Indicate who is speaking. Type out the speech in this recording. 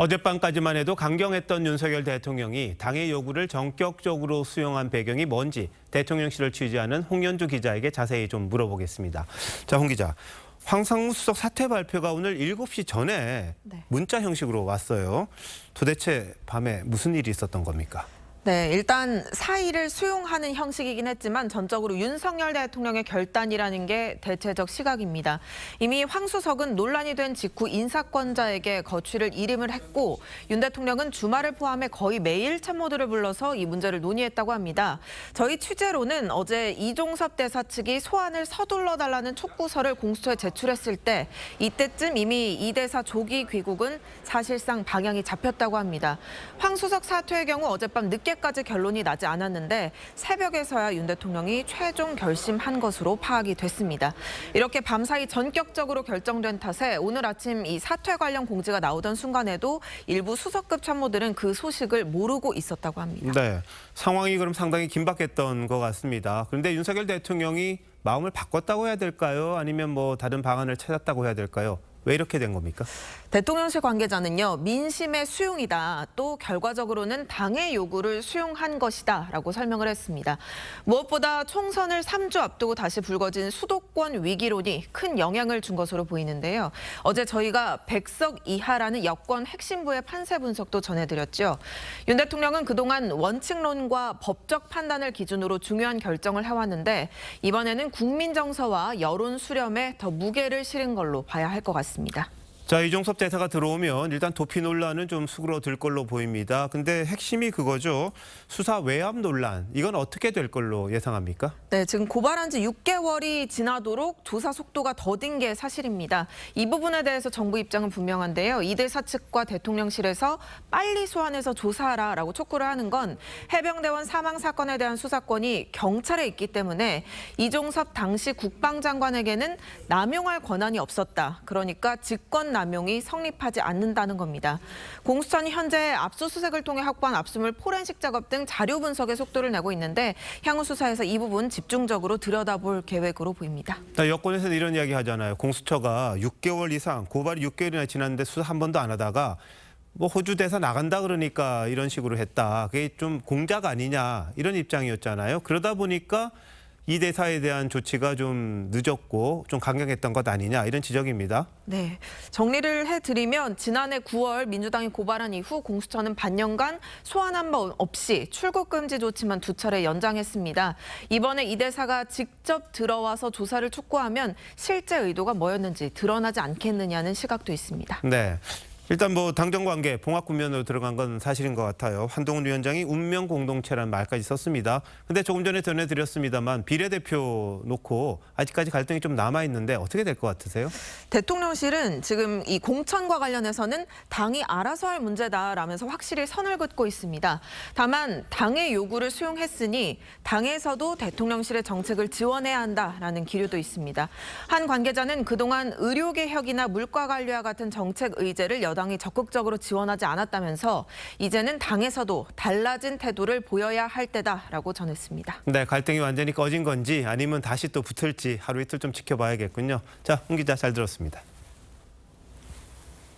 Speaker 1: 어젯밤까지만 해도 강경했던 윤석열 대통령이 당의 요구를 전격적으로 수용한 배경이 뭔지 대통령실을 취재하는 홍연주 기자에게 자세히 좀 물어보겠습니다. 자, 홍 기자. 황상무 수석 사퇴 발표가 오늘 7시 전에 문자 형식으로 왔어요. 도대체 밤에 무슨 일이 있었던 겁니까?
Speaker 2: 네, 일단 사의를 수용하는 형식이긴 했지만 전적으로 윤석열 대통령의 결단이라는 게 대체적 시각입니다. 이미 황 수석은 논란이 된 직후 인사권자에게 거취를 일임을 했고 윤 대통령은 주말을 포함해 거의 매일 참모들을 불러서 이 문제를 논의했다고 합니다. 저희 취재로는 어제 이종섭 대사 측이 소환을 서둘러 달라는 촉구서를 공수처에 제출했을 때 이때쯤 이미 이 대사 조기 귀국은 사실상 방향이 잡혔다고 합니다. 황 수석 사퇴의 경우 어젯밤 늦게까지 결론이 나지 않았는데 새벽에서야 윤 대통령이 최종 결심한 것으로 파악이 됐습니다. 이렇게 밤사이 전격적으로 결정된 탓에 오늘 아침 이 사퇴 관련 공지가 나오던 순간에도 일부 수석급 참모들은 그 소식을 모르고 있었다고 합니다.
Speaker 1: 네, 상황이 그럼 상당히 긴박했던 것 같습니다. 그런데 윤석열 대통령이 마음을 바꿨다고 해야 될까요? 아니면 뭐 다른 방안을 찾았다고 해야 될까요? 왜 이렇게 된 겁니까?
Speaker 2: 대통령실 관계자는요, 민심의 수용이다. 또 결과적으로는 당의 요구를 수용한 것이다 라고 설명을 했습니다. 무엇보다 총선을 3주 앞두고 다시 불거진 수도권 위기론이 큰 영향을 준 것으로 보이는데요. 어제 저희가 100석 이하라는 여권 핵심부의 판세 분석도 전해드렸죠. 윤 대통령은 그동안 원칙론과 법적 판단을 기준으로 중요한 결정을 해왔는데 이번에는 국민 정서와 여론 수렴에 더 무게를 실은 걸로 봐야 할 것 같습니다.
Speaker 1: 자, 이종섭 대사가 들어오면 일단 도피 논란은 좀 수그러들 걸로 보입니다. 근데 핵심이 그거죠. 수사 외압 논란. 이건 어떻게 될 걸로 예상합니까?
Speaker 2: 네, 지금 고발한 지 6개월이 지나도록 조사 속도가 더딘 게 사실입니다. 이 부분에 대해서 정부 입장은 분명한데요. 이 대사 측과 대통령실에서 빨리 소환해서 조사하라라고 촉구를 하는 건 해병대원 사망 사건에 대한 수사권이 경찰에 있기 때문에 이종섭 당시 국방장관에게는 남용할 권한이 없었다. 그러니까 직권 남용이 성립하지 않는다는 겁니다. 공수처는 현재 압수수색을 통해 확보한 압수물 포렌식 작업 등 자료 분석에 속도를 내고 있는데 향후 수사에서 이 부분 집중적으로 들여다볼 계획으로 보입니다.
Speaker 1: 여권에서는 이런 이야기 하잖아요. 공수처가 6개월 이상, 고발이 6개월이나 지났는데 수사 한 번도 안 하다가 뭐 호주 대사 나간다 그러니까 이런 식으로 했다. 그게 좀 공작 아니냐 이런 입장이었잖아요. 그러다 보니까 이 대사에 대한 조치가 좀 늦었고 좀 강경했던 것 아니냐 이런 지적입니다.
Speaker 2: 네, 정리를 해드리면 지난해 9월 민주당이 고발한 이후 공수처는 반년간 소환 한 번 없이 출국 금지 조치만 2차례 연장했습니다. 이번에 이 대사가 직접 들어와서 조사를 촉구하면 실제 의도가 뭐였는지 드러나지 않겠느냐는 시각도 있습니다.
Speaker 1: 네. 일단 뭐 당정 관계 봉합 국면으로 들어간 건 사실인 것 같아요. 한동훈 위원장이 운명 공동체라는 말까지 썼습니다. 근데 조금 전에 전해드렸습니다만 비례대표 놓고 아직까지 갈등이 좀 남아 있는데 어떻게 될 것 같으세요?
Speaker 2: 대통령실은 지금 이 공천과 관련해서는 당이 알아서 할 문제다라면서 확실히 선을 긋고 있습니다. 다만 당의 요구를 수용했으니 당에서도 대통령실의 정책을 지원해야 한다라는 기류도 있습니다. 한 관계자는 그동안 의료개혁이나 물가관리와 같은 정책 의제를 여당이 적극적으로 지원하지 않았다면서 이제는 당에서도 달라진 태도를 보여야 할 때다라고 전했습니다.
Speaker 1: 네, 갈등이 완전히 꺼진 건지 아니면 다시 또 붙을지 하루 이틀 좀 지켜봐야겠군요. 자, 홍 기자 잘 들었습니다.